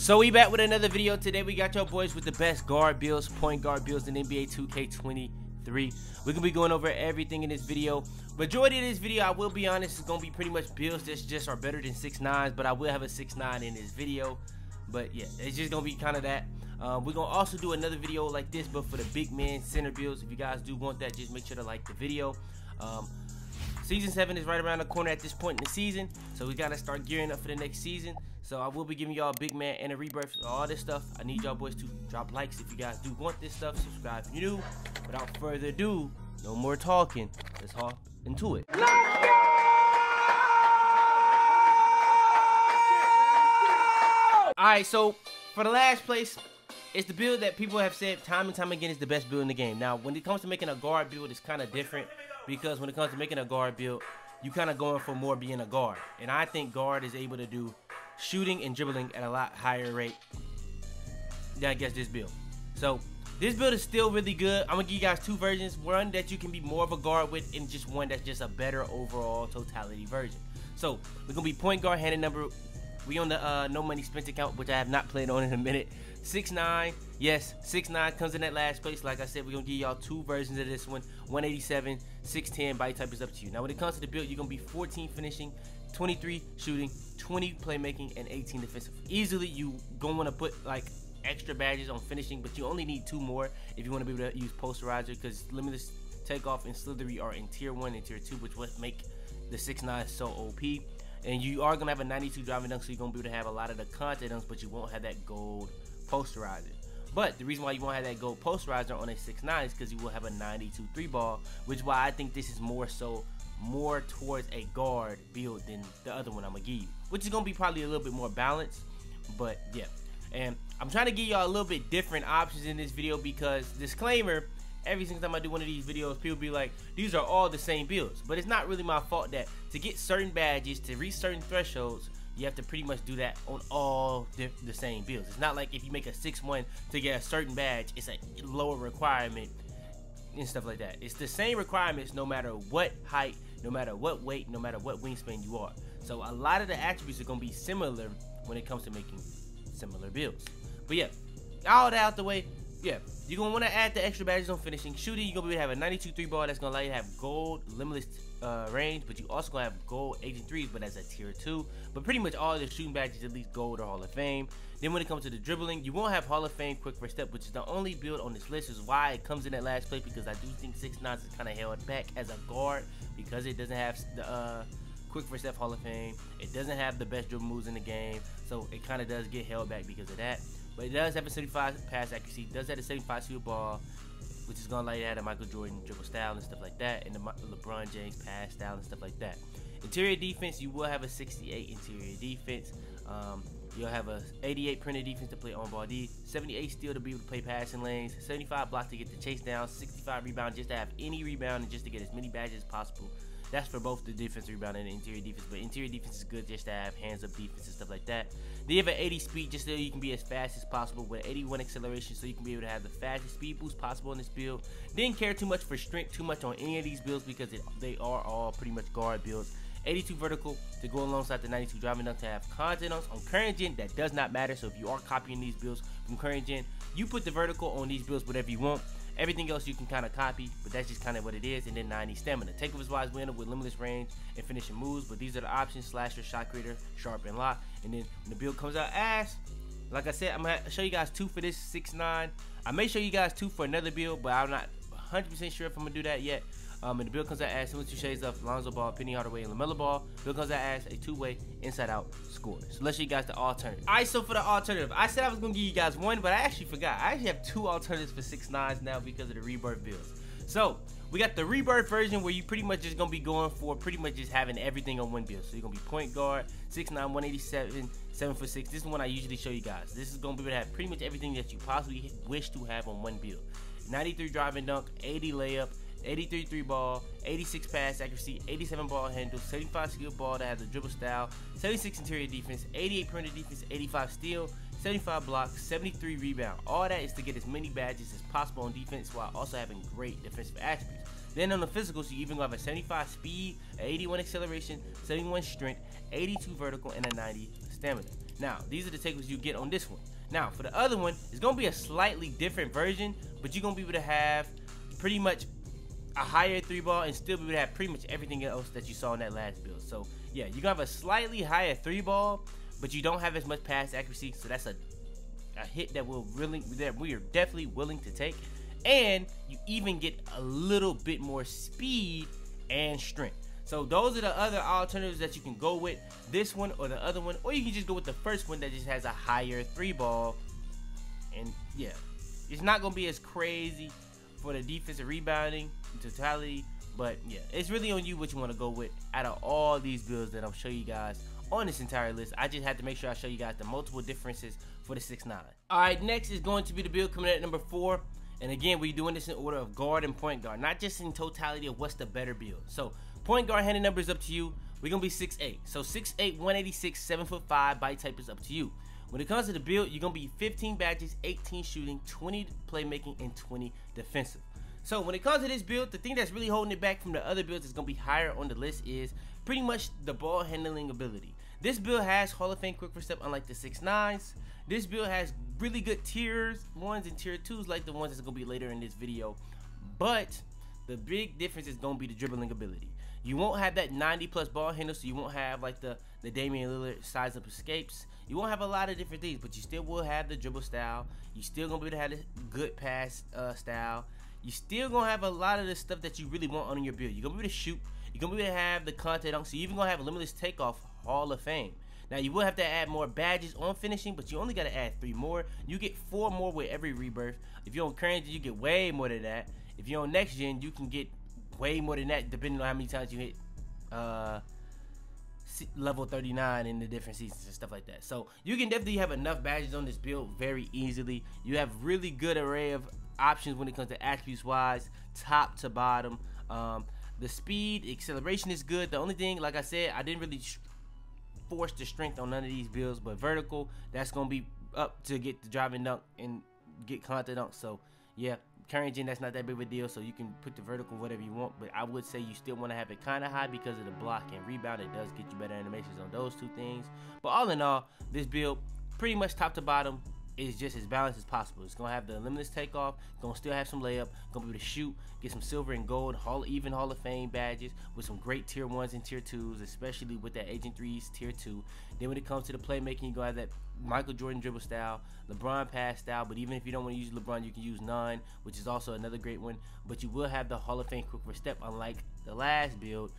So we back with another video. Today we got your boys with the best guard builds, point guard builds in NBA 2K23. We're gonna be going over everything in this video. Majority of this video, I will be honest, is gonna be pretty much builds that just are better than 6'9", but I will have a 6'9" in this video. But yeah, it's just gonna be kind of that. We're gonna also do another video like this, but for the big man center builds. If you guys do want that, just make sure to like the video. Season 7 is right around the corner at this point in the season, so we gotta start gearing up for the next season. So I will be giving y'all a big man and a rebirth, all this stuff. I need y'all boys to drop likes if you guys do want this stuff. Subscribe if you do. Without further ado, no more talking. Let's hop into it. Alright, so for the last place, it's the build that people have said time and time again is the best build in the game. Now, when it comes to making a guard build, it's kind of different, because when it comes to making a guard build, you kind of going for more being a guard. And I think guard is able to do shooting and dribbling at a lot higher rate than I guess this build. So this build is still really good. I'm gonna give you guys two versions, one that you can be more of a guard with, and just one that's just a better overall totality version. So we're gonna be point guard, handed number. We on the no money spent account, which I have not played on in a minute. 6'9", yes, 6'9" comes in that last place. Like I said, we're gonna give y'all two versions of this one. 187, 610, body type is up to you. Now when it comes to the build, you're gonna be 14 finishing, 23 shooting, 20 playmaking, and 18 defensive. Easily you gonna want to put like extra badges on finishing, but you only need 2 more if you want to be able to use posterizer, because limitless takeoff and slithery are in tier 1 and tier 2, which what make the 6'9" so OP. And you are gonna have a 92 driving dunk, so you're gonna be able to have a lot of the contact dunks, but you won't have that gold posterizer. But the reason why you won't have that gold posterizer on a 6'9" is because you will have a 92 3 ball, which is why I think this is more towards a guard build than the other one I'm gonna give you, which is gonna be probably a little bit more balanced. But yeah, and I'm trying to give y'all a little bit different options in this video, because disclaimer, every single time I do one of these videos, people be like, these are all the same builds. But it's not really my fault that to get certain badges, to reach certain thresholds, you have to pretty much do that on all the same builds. It's not like if you make a 6'1" to get a certain badge, it's a lower requirement and stuff like that. It's the same requirements no matter what height, no matter what weight, no matter what wingspan you are. So a lot of the attributes are going to be similar when it comes to making similar builds. But yeah, all that out the way, yeah, you're going to want to add the extra badges on finishing. Shooting, you're going to be able to have a 92 3 ball that's going to allow you to have gold limitless range, but you also going to have gold 83s, but as a tier 2. But pretty much all the shooting badges at least gold or Hall of Fame. Then when it comes to the dribbling, you won't have Hall of Fame quick first step, which is the only build on this list, is why it comes in at last place, because I do think 6'9" is kind of held back as a guard, because it doesn't have the quick first step Hall of Fame. It doesn't have the best dribble moves in the game, so it kind of does get held back because of that. But it does have a 75 pass accuracy, does have a 75 shoot ball, which is going to let you have a Michael Jordan dribble style and stuff like that, and the LeBron James pass style and stuff like that. Interior defense, you will have a 68 interior defense. You'll have a 88 printed defense to play on ball D, 78 steal to be able to play passing lanes, 75 block to get the chase down, 65 rebound just to have any rebound and just to get as many badges as possible. That's for both the defensive rebound and the interior defense, but interior defense is good just to have hands up defense and stuff like that. Then you have an 80 speed just so you can be as fast as possible, with 81 acceleration so you can be able to have the fastest speed boost possible in this build. Didn't care too much for strength too much on any of these builds, because they are all pretty much guard builds. 82 vertical to go alongside the 92 driving dunk to have content on current gen. That does not matter, so if you are copying these builds from current gen, you put the vertical on these builds whatever you want. Everything else you can kind of copy, but that's just kind of what it is. And then 90 stamina. Takeovers wise, we end up with limitless range and finishing moves, but these are the options: slasher, shot creator, sharp, and lock. And then when the build comes out ass, like I said, I'm gonna show you guys 2 for this 6'9". I may show you guys 2 for another build, but I'm not 100% sure if I'm gonna do that yet. And the build comes out as soon as 2 shades of Lonzo Ball, Penny Hardaway, and LaMelo Ball. Build comes out as a 2-way inside-out scorer. So let's show you guys the alternative. Alright, so for the alternative, I said I was gonna give you guys one, but I actually forgot. I actually have 2 alternatives for 6'9" now because of the rebirth builds. So we got the rebirth version where you pretty much just gonna be going for pretty much just having everything on one build. So you're gonna be point guard, 6'9", 187, 7'6". This is the one I usually show you guys. This is gonna be able to have pretty much everything that you possibly wish to have on one build. 93 driving dunk, 80 layup, 83 3 ball, 86 pass accuracy, 87 ball handle, 75 skill ball that has a dribble style, 76 interior defense, 88 perimeter defense, 85 steal, 75 block, 73 rebound. All that is to get as many badges as possible on defense while also having great defensive attributes. Then on the physicals, you even have a 75 speed, 81 acceleration, 71 strength, 82 vertical, and a 90 stamina. Now, these are the takeaways you get on this one. Now, for the other one, it's going to be a slightly different version, but you're going to be able to have pretty much a higher 3-ball and still be able to have pretty much everything else that you saw in that last build. So, yeah, you're going to have a slightly higher 3-ball, but you don't have as much pass accuracy, so that's a hit that we are definitely willing to take. And you even get a little bit more speed and strength. So those are the other alternatives that you can go with, this one or the other one, or you can just go with the first one that just has a higher 3-ball. And yeah, it's not gonna be as crazy for the defensive rebounding in totality, but yeah, it's really on you what you want to go with out of all these builds that I'm showing you guys on this entire list. I just had to make sure I show you guys the multiple differences for the 6'9". All right, next is going to be the build coming in at number 4. And again, we're doing this in order of guard and point guard, not just in totality of what's the better build. So point guard handing number is up to you. We're going to be 6'8". So 6'8", 186, 7'5", body type is up to you. When it comes to the build, you're going to be 15 badges, 18 shooting, 20 playmaking, and 20 defensive. So when it comes to this build, the thing that's really holding it back from the other builds that's going to be higher on the list is pretty much the ball handling ability. This build has Hall of Fame quick first step, unlike the 6'9s. This build has really good tiers 1s and tier 2s like the ones that's going to be later in this video. But the big difference is going to be the dribbling ability. You won't have that 90+ ball handle, so you won't have like the Damian Lillard size up escapes. You won't have a lot of different things, but you still will have the dribble style. You still going to be able to have the good pass style. You still going to have a lot of the stuff that you really want on your build. You're going to be able to shoot. You're going to be able to have the contact dunk. So you're even going to have a limitless takeoff Hall of Fame. Now, you will have to add more badges on finishing, but you only got to add 3 more. You get 4 more with every rebirth. If you're on current gen, you get way more than that. If you're on next gen, you can get way more than that, depending on how many times you hit level 39 in the different seasons and stuff like that. So you can definitely have enough badges on this build very easily. You have really good array of options when it comes to attributes wise, top to bottom. The speed, acceleration is good. The only thing, like I said, I didn't really force the strength on none of these builds, but vertical, that's gonna be up to get the driving dunk and get contact dunk. So yeah, current gen, that's not that big of a deal, so you can put the vertical whatever you want, but I would say you still want to have it kind of high because of the block and rebound. It does get you better animations on those 2 things. But all in all, this build pretty much top to bottom is just as balanced as possible. It's gonna have the limitless takeoff, gonna still have some layup, gonna be able to shoot, get some silver and gold, even Hall of Fame badges with some great tier 1s and tier 2s, especially with that Agent 3's tier 2. Then when it comes to the playmaking, you gonna have that Michael Jordan dribble style, LeBron pass style, but even if you don't want to use LeBron, you can use none, which is also another great one. But you will have the Hall of Fame quick first step, unlike the last build.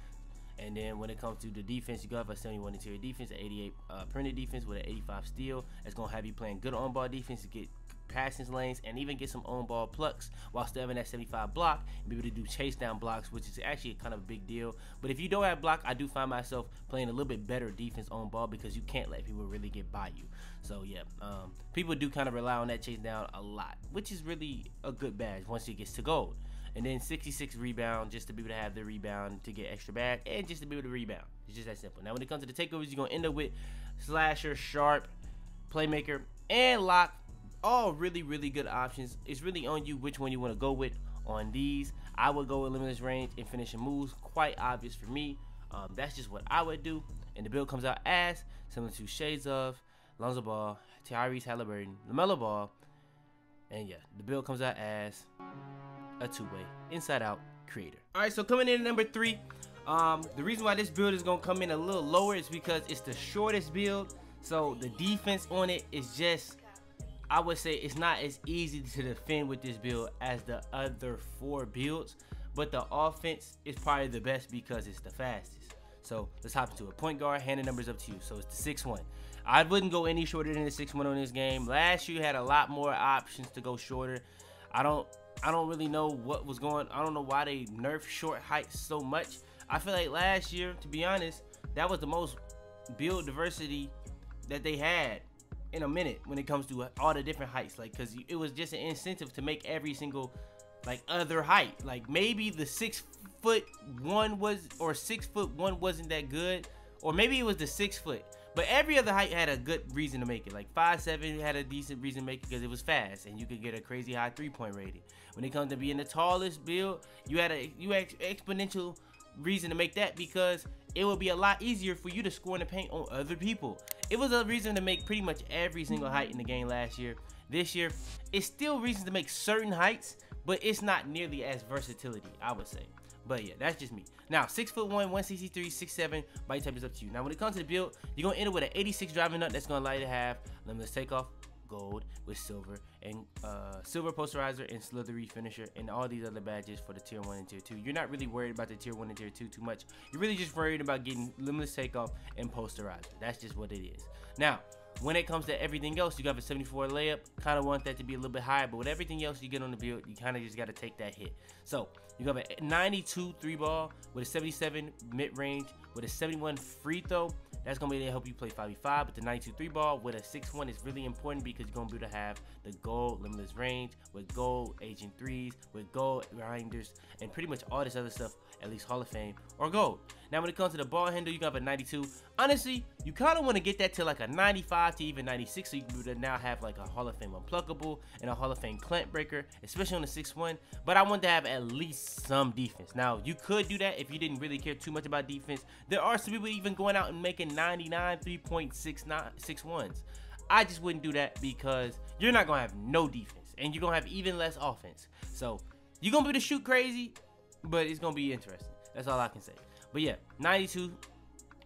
And then when it comes to the defense, you got a 71 interior defense, an 88 printed defense with an 85 steal. It's going to have you playing good on-ball defense to get passing lanes and even get some on-ball plucks while still having that 75 block and be able to do chase down blocks, which is actually kind of a big deal. But if you don't have block, I do find myself playing a little bit better defense on ball because you can't let people really get by you. So yeah, people do kind of rely on that chase down a lot, which is really a good badge once it gets to gold. And then 66 rebound, just to be able to have the rebound to get extra bad, and just to be able to rebound. It's just that simple. Now, when it comes to the takeovers, you're going to end up with slasher, sharp, playmaker, and lock. All really, really good options. It's really on you which one you want to go with on these. I would go with limitless range and finishing moves. Quite obvious for me. That's just what I would do. And the build comes out as similar to shades of Lonzo Ball, Tyrese Halliburton, LaMelo Ball. And yeah, the build comes out as a 2-way inside out creator. All right, so coming in at number 3, the reason why this build is gonna come in a little lower is because it's the shortest build, so the defense on it is just, I would say it's not as easy to defend with this build as the other 4 builds, but the offense is probably the best because it's the fastest. So let's hop into it. Point guard, handing numbers up to you. So it's the 6'1". I wouldn't go any shorter than the 6'1" on this game. Last year you had a lot more options to go shorter. I don't really know what was going. I don't know why they nerfed short heights so much. I feel like last year, to be honest, that was the most build diversity that they had in a minute when it comes to all the different heights. Like, cause it was just an incentive to make every single like other height. Like maybe the 6'1" was, or 6'1" wasn't that good, or maybe it was the 6 foot. But every other height had a good reason to make it. Like 5'7" had a decent reason to make it because it was fast and you could get a crazy high 3-point rating. When it comes to being the tallest build, you had exponential reason to make that because it would be a lot easier for you to score in the paint on other people. It was a reason to make pretty much every single height in the game last year. This year, it's still reasons to make certain heights, but it's not nearly as versatility, I would say. But yeah, that's just me. Now, 6'1", 163, 6'7", body type is up to you. Now, when it comes to the build, you're going to end up with an 86 driving nut that's going to allow you to have limitless takeoff, gold with silver, and silver posterizer and slithery finisher, and all these other badges for the tier 1 and tier 2. You're not really worried about the tier 1 and tier 2 too much. You're really just worried about getting limitless takeoff and posterizer. That's just what it is. Now, when it comes to everything else, you got a 74 layup. Kind of want that to be a little bit higher, but with everything else you get on the build, you kind of just got to take that hit. So you got a 92 3 ball with a 77 mid range with a 71 free throw. That's going to be able to help you play 5v5, but the 92 3 ball with a 6'1" is really important because you're going to be able to have the gold limitless range with gold agent threes, with gold grinders, and pretty much all this other stuff, at least Hall of Fame or gold. Now, when it comes to the ball handle, you got a 92. Honestly, you kind of want to get that to like a 95 to even 96, so you can now have like a Hall of Fame unpluckable and a Hall of Fame clamp breaker, especially on the 6'1". But I want to have at least some defense. Now, you could do that if you didn't really care too much about defense. There are some people even going out and making 99 3.61s. I just wouldn't do that because you're not going to have no defense and you're going to have even less offense. So you're going to be able to shoot crazy, but it's going to be interesting. That's all I can say. But yeah, 92,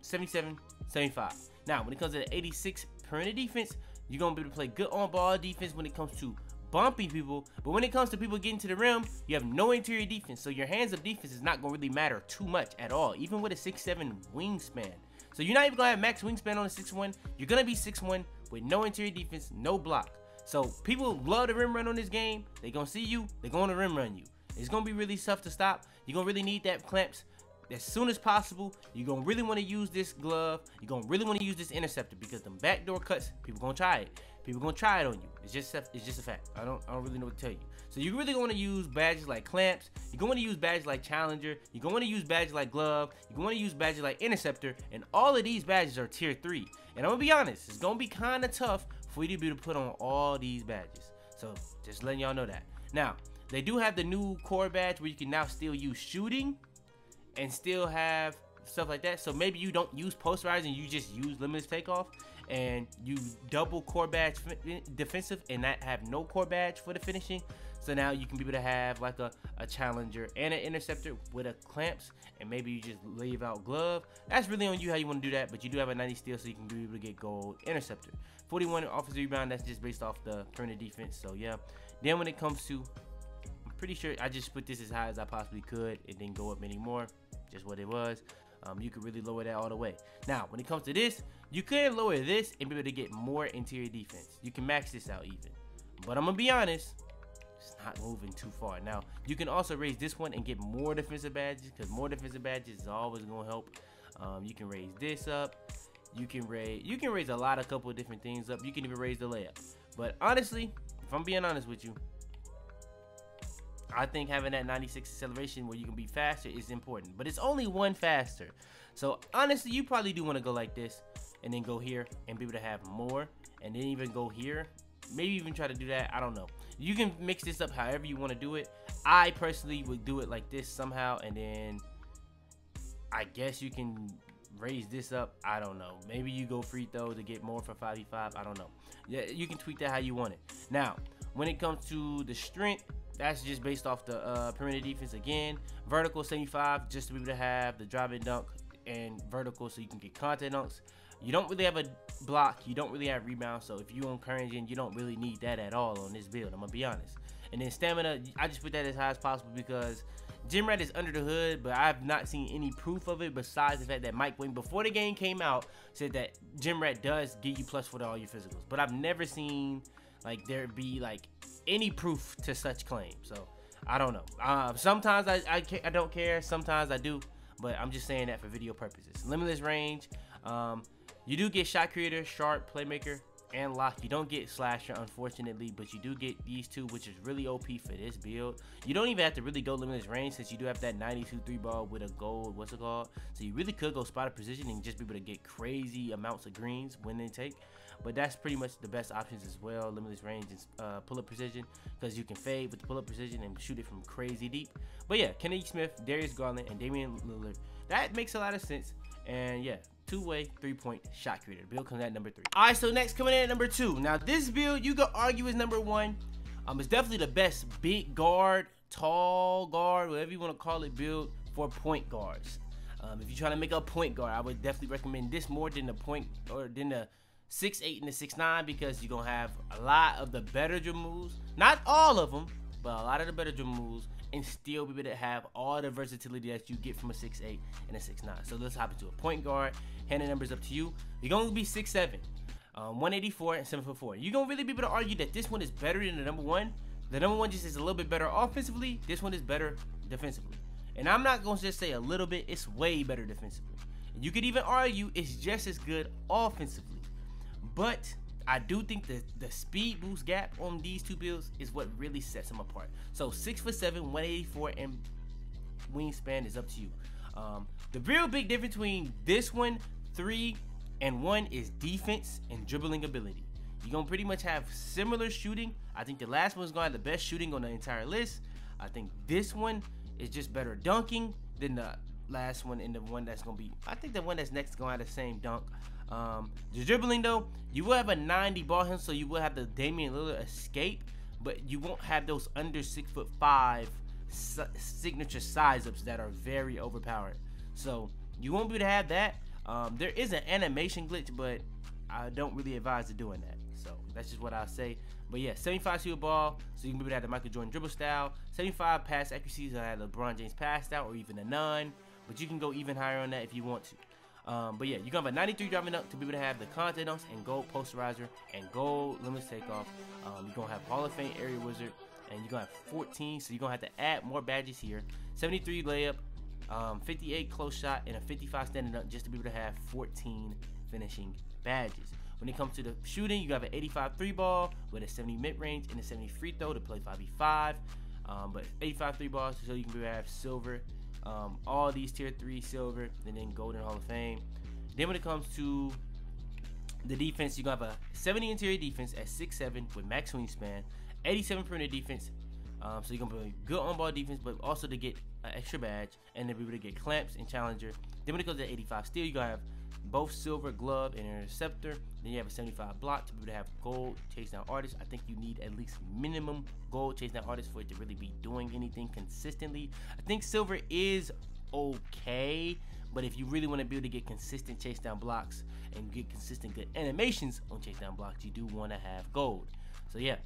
77, 75. Now, when it comes to the 86 perimeter defense, you're going to be able to play good on-ball defense when it comes to bumping people. But when it comes to people getting to the rim, you have no interior defense. So your hands-up defense is not going to really matter too much at all, even with a 6'7" wingspan. So you're not even going to have max wingspan on a 6'1". You're going to be 6'1" with no interior defense, no block. So people love the rim run on this game. They're going to see you. They're going to rim run you. It's going to be really tough to stop. You're going to really need that clamps as soon as possible. You're going to really want to use this glove. You're going to really want to use this interceptor because the backdoor cuts, people going to try it. People going to try it on you. It's just a fact. I don't really know what to tell you. So you're really going to use badges like clamps. You're going to use badges like challenger. You're going to use badges like glove. You're going to use badges like interceptor. And all of these badges are tier 3. And I'm going to be honest, it's going to be kind of tough for you to be able to put on all these badges. So just letting y'all know that. Now, they do have the new core badge where you can now still use shooting and still have stuff like that. So maybe you don't use posterize and you just use limitless takeoff and you double core badge defensive and not have no core badge for the finishing. So now you can be able to have like a challenger and an interceptor with a clamps, and maybe you just leave out glove. That's really on you how you want to do that, but you do have a 90 steal, so you can be able to get gold interceptor. 41 offensive rebound, that's just based off the perimeter defense. So yeah. Then when it comes to, I'm pretty sure I just put this as high as I possibly could. It didn't go up anymore, just what it was. You could really lower that all the way. Now, when it comes to this, you can lower this and be able to get more interior defense. You can max this out even. But I'm going to be honest, it's not moving too far. Now, you can also raise this one and get more defensive badges, because more defensive badges is always going to help. You can raise this up. You can raise a couple of different things up. You can even raise the layup. But honestly, if I'm being honest with you, I think having that 96 acceleration where you can be faster is important, but it's only one faster. So honestly, you probably do want to go like this and then go here and be able to have more, and then even go here. Maybe even try to do that. I don't know. You can mix this up however you want to do it. I personally would do it like this somehow, and then I guess you can raise this up. I don't know. Maybe you go free throw to get more for 5v5. I don't know. Yeah, you can tweak that how you want it. Now, when it comes to the strength, that's just based off the perimeter defense again. Vertical 75, just to be able to have the drive and dunk, and vertical so you can get contact dunks. You don't really have a block. You don't really have rebound. So if you on current gen, you don't really need that at all on this build. I'm going to be honest. And then stamina, I just put that as high as possible because Gym Rat is under the hood, but I've not seen any proof of it besides the fact that Mike Wing, before the game came out, said that Gym Rat does give you plus for all your physicals. But I've never seen like there be like any proof to such claim. So I don't know. Sometimes I don't care. Sometimes I do. But I'm just saying that for video purposes. Limitless range. You do get shot creator, sharp, playmaker, and lock. You don't get slasher, unfortunately, but you do get these two, which is really OP for this build. You don't even have to really go limitless range since you do have that 92 3 ball with a gold, what's it called? So you really could go spotted position and just be able to get crazy amounts of greens when they take. But that's pretty much the best options as well. Limitless range and pull-up precision, because you can fade with the pull-up precision and shoot it from crazy deep. But yeah, Kennedy Smith, Darius Garland, and Damian Lillard. That makes a lot of sense. And yeah, two-way 3-point shot creator. The build comes at number 3. All right, so next coming in at number 2. Now this build you could argue is number 1. It's definitely the best big guard, tall guard, whatever you want to call it, build for point guards. If you're trying to make a point guard, I would definitely recommend this more than the point or than the 6'8" and the 6'9", because you're gonna have a lot of the better dribble moves. Not all of them, but a lot of the better dribble moves, and still be able to have all the versatility that you get from a 6'8" and a 6'9". So let's hop into a point guard. Handing numbers up to you. You're gonna be 6'7", 184 and 7'4". You're gonna really be able to argue that this one is better than the number 1. The number 1 just is a little bit better offensively. This one is better defensively. And I'm not gonna just say a little bit, it's way better defensively. And you could even argue it's just as good offensively. But I do think the speed boost gap on these two builds is what really sets them apart. So 6'7", 184 and wingspan is up to you. The real big difference between this one, 3, and 1 is defense and dribbling ability. You're gonna pretty much have similar shooting. I think the last one's gonna have the best shooting on the entire list. I think this one is just better dunking than the last one, and the one that's gonna be, I think the one that's next is gonna have the same dunk. The dribbling though, you will have a 90 ball handle, so you will have the Damian Lillard escape, but you won't have those under 6'5" signature size ups that are very overpowered. So you won't be able to have that. There is an animation glitch, but I don't really advise to doing that. So that's just what I'll say. But yeah, 75 steal ball, so you can be able to have the Michael Jordan dribble style. 75 pass accuracy, so I have LeBron James passed out, or even a none. But you can go even higher on that if you want to. But yeah, you're gonna have a 93 driving up to be able to have the contact dunks and gold posterizer and gold limits takeoff. You're gonna have Hall of Fame area wizard, and you're gonna have 14, so you're gonna have to add more badges here. 73 layup, 58 close shot, and a 55 standing up just to be able to have 14 finishing badges. When it comes to the shooting, you have an 85 3 ball with a 70 mid range and a 70 free throw to play 5v5. But 85 3 balls, so you can be able to have silver. All these tier 3 silver, and then golden Hall of Fame. Then when it comes to the defense, you're gonna have a 70 interior defense at 6'7" with max wingspan, 87 perimeter defense. So you're gonna be good on ball defense, but also to get an extra badge, and then be able to get clamps and challenger. Then when it goes to 85 steal, you're gonna have both silver glove and interceptor. Then you have a 75 block to be able to have gold chase down artist. I think you need at least minimum gold chase down artist for it to really be doing anything consistently. I think silver is okay, but if you really want to be able to get consistent chase down blocks and get consistent good animations on chase down blocks, you do want to have gold. So yeah.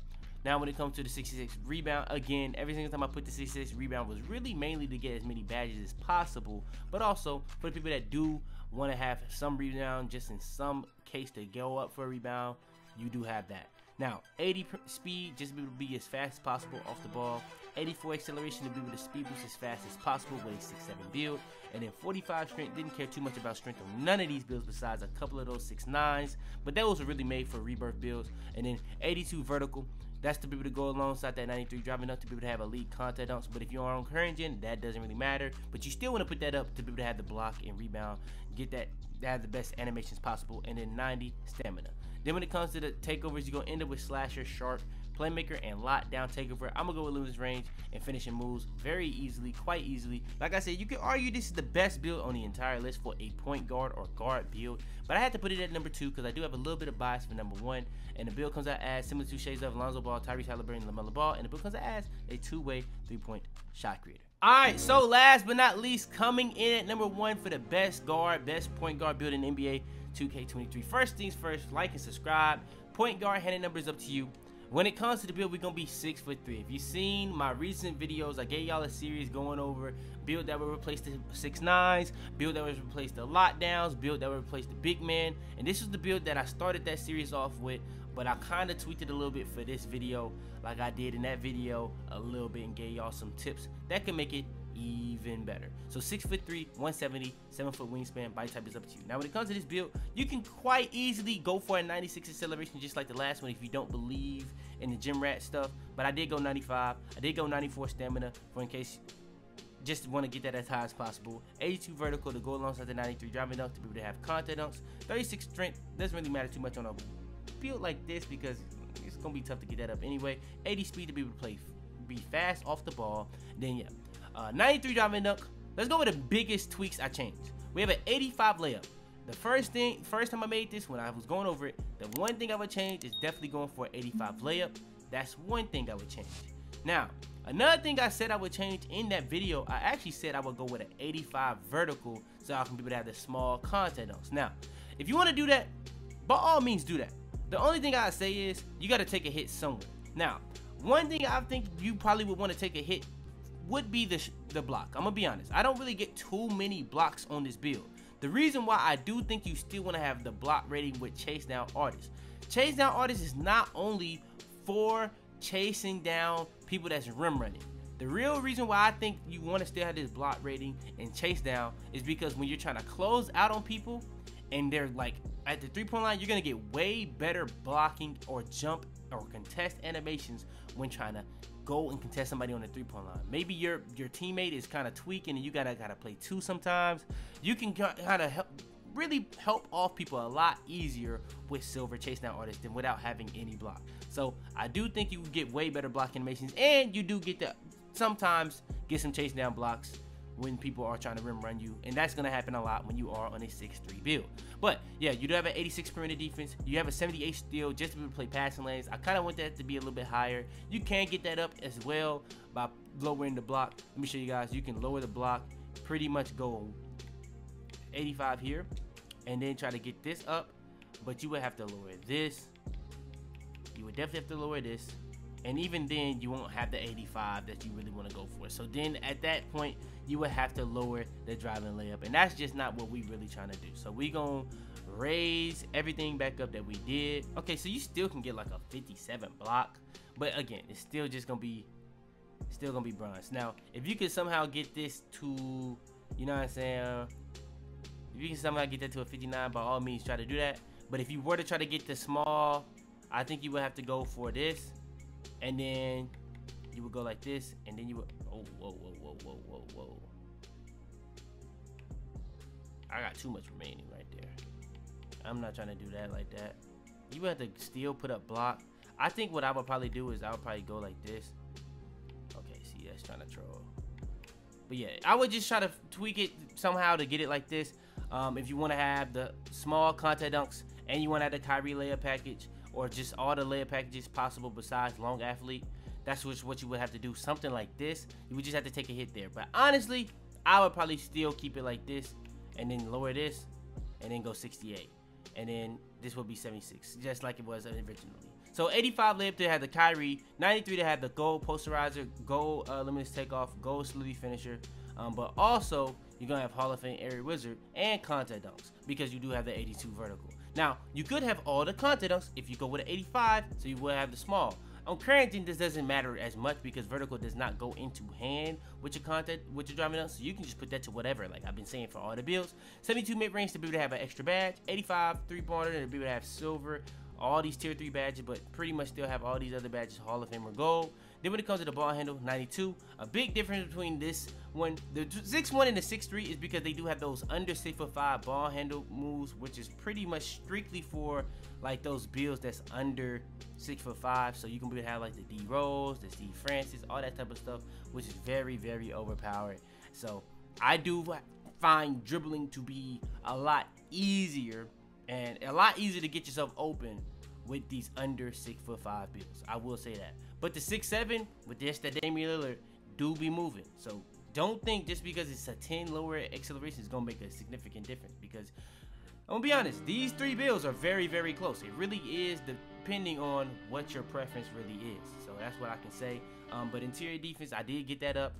Now when it comes to the 66 rebound, again, every single time I put the 66 rebound was really mainly to get as many badges as possible, but also for the people that do want to have some rebound, just in some case to go up for a rebound, you do have that. Now 80 speed, just to be able to be as fast as possible off the ball. 84 acceleration to be able to speed boost as fast as possible with a 6'7" build, and then 45 strength. Didn't care too much about strength on none of these builds besides a couple of those 6'9s, but those were really made for rebirth builds. And then 82 vertical. That's to be able to go alongside that 93 driving up to be able to have elite contact dunks. But if you're on current gen, that doesn't really matter. But you still want to put that up to be able to have the block and rebound, get that, have the best animations possible, and then 90 stamina. Then when it comes to the takeovers, you're going to end up with slasher, sharp, playmaker, and lockdown takeover. I'm going to go with limitless range and finishing moves very easily, quite easily. Like I said, you can argue this is the best build on the entire list for a point guard or guard build. But I had to put it at number 2 because I do have a little bit of bias for number 1. And the build comes out as similar to shades of Lonzo Ball, Tyrese Halliburton, and LaMelo Ball. And the build comes out as a two-way 3-point shot creator. Alright, so last but not least, coming in at number 1 for the best guard, best point guard build in NBA 2K23. First things first, like and subscribe. Point guard, handing numbers up to you. When it comes to the build, we're gonna be 6'3". If you've seen my recent videos, I gave y'all a series going over build that will replace the 6'9s, build that will replace the lockdowns, build that will replace the big man. And this is the build that I started that series off with, but I kind of tweaked it a little bit for this video, like I did in that video a little bit, and gave y'all some tips that can make it even better. So 6'3", 170, 7-foot wingspan, body type is up to you. Now when it comes to this build, you can quite easily go for a 96 acceleration just like the last one if you don't believe in the gym rat stuff, but I did go 95. I did go 94 stamina for in case just want to get that as high as possible. 82 vertical to go alongside the 93 driving dunk to be able to have contact dunks. 36 strength, doesn't really matter too much on a build like this because it's gonna be tough to get that up anyway. 80 speed to be able to be fast off the ball. Then yeah, 93 driving dunk. Let's go with the biggest tweaks I changed. We have an 85 layup. The first time I made this, when I was going over it, the one thing I would change is definitely going for an 85 layup. That's one thing I would change. Now, another thing I said I would change in that video, I actually said I would go with an 85 vertical so I can be able to have the small contact dunks. Now, if you want to do that, by all means do that. The only thing I say is you got to take a hit somewhere. Now, one thing I think you probably would want to take a hit would be the block. I'm gonna be honest. I don't really get too many blocks on this build. The reason why I do think you still want to have the block rating with chase down artists. Chase down artists is not only for chasing down people that's rim running. The real reason why I think you want to still have this block rating and chase down is because when you're trying to close out on people and they're like at the 3-point line, you're gonna get way better blocking or jump or contest animations when trying to go and contest somebody on the 3-point line. Maybe your teammate is kind of tweaking and you gotta play 2 sometimes. You can kind of really help off people a lot easier with silver chase down artists than without having any block. So I do think you get way better block animations, and you do get to sometimes get some chase down blocks when people are trying to rim run you, and that's gonna happen a lot when you are on a 6-3 build. But yeah, you do have an 86 perimeter defense. You have a 78 steal just to be able to play passing lanes. I kind of want that to be a little bit higher. You can get that up as well by lowering the block. Let me show you guys. You can lower the block, pretty much go 85 here, and then try to get this up. But you would have to lower this. You would definitely have to lower this. And even then, you won't have the 85 that you really want to go for. So then at that point, you would have to lower the driving layup. And that's just not what we really trying to do. So we going to raise everything back up that we did. Okay, so you still can get like a 57 block. But again, it's still just going to be, bronze. Now, if you could somehow get this to, you know what I'm saying? If you can somehow get that to a 59, by all means, try to do that. But if you were to try to get the small, I think you would have to go for this. And then you would go like this, and then you would, oh, whoa. I got too much remaining right there. I'm not trying to do that like that. You would have to still put up block. I think what I would probably do is I would probably go like this. Okay, see, that's trying to troll. But yeah, I would just try to tweak it somehow to get it like this. If you want to have the small contact dunks and you want to have the Kyrie layup package, or just all the layup packages possible besides long athlete, that's what you would have to do. Something like this, you would just have to take a hit there. But honestly, I would probably still keep it like this, and then lower this, and then go 68, and then this would be 76, just like it was originally. So 85 layup to have the Kyrie, 93 to have the gold posterizer, gold limitless takeoff, gold slutty finisher, but also you're gonna have Hall of Fame area wizard and contact dunks because you do have the 82 vertical. Now, you could have all the contact dunks if you go with an 85, so you will have the small. On Carrington, this doesn't matter as much because vertical does not go into hand with your driving dunks, so you can just put that to whatever, like I've been saying for all the builds. 72 mid-range to be able to have an extra badge, 85 3-pointer to be able to have silver, all these tier 3 badges, but pretty much still have all these other badges, Hall of Fame or gold. Then when it comes to the ball handle, 92. A big difference between this one, the 6'1" and the 6'3", is because they do have those under 6'5" ball handle moves, which is pretty much strictly for like those builds that's under 6'5". So you can have like the D Rose, the Steve Francis, all that type of stuff, which is very, very overpowered. So I do find dribbling to be a lot easier and a lot easier to get yourself open with these under 6'5" builds. I will say that. But the 6'7" with this, that Damian Lillard do be moving. So don't think just because it's a 10 lower acceleration is gonna make a significant difference, because I'm gonna be honest, these 3 builds are very, very close. It really is depending on what your preference really is. So that's what I can say. But interior defense, I did get that up.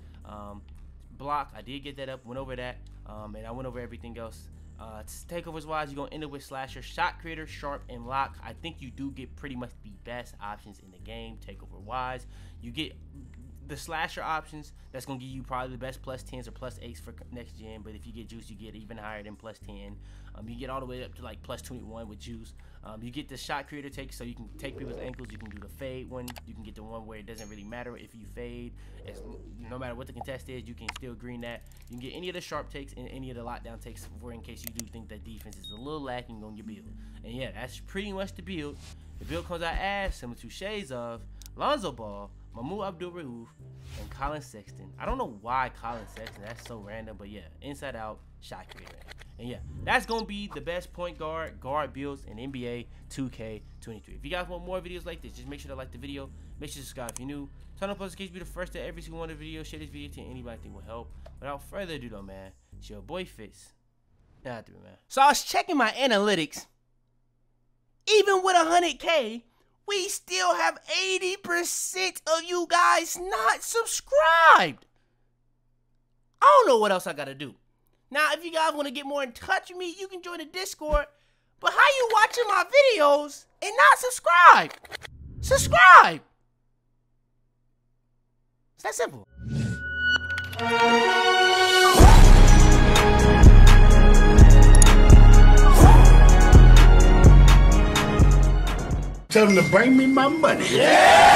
Block, I did get that up, went over that, and I went over everything else. Takeovers wise, you're gonna end up with slasher, shot creator, sharp, and lock. I think you do get pretty much the best options in the game. Takeover wise, you get the slasher options. That's gonna give you probably the best +10s or +8s for next gen. But if you get juice, you get even higher than +10. You get all the way up to like +21 with juice. You get the shot creator take, so you can take people's ankles. You can do the fade one. You can get the one where it doesn't really matter if you fade. No matter what the contest is, you can still green that. You can get any of the sharp takes and any of the lockdown takes for in case you do think that defense is a little lacking on your build. And yeah, that's pretty much the build. The build comes out as similar to shades of Lonzo Ball, Mahmoud Abdul-Rauf, and Colin Sexton. I don't know why Colin Sexton. That's so random, but yeah, inside out shot creator. And yeah, that's going to be the best point guard builds in NBA 2K23. If you guys want more videos like this, just make sure to like the video. Make sure to subscribe if you're new. Turn on post in case you be the first to every single one of the videos. Share this video to anybody I think will help. Without further ado though, man, it's your boy Fitz. Man. So I was checking my analytics. Even with 100K, we still have 80% of you guys not subscribed. I don't know what else I gotta do. Now, if you guys want to get more in touch with me, you can join the Discord. But how you watching my videos and not subscribe? Subscribe! It's that simple. Tell them to bring me my money. Yeah!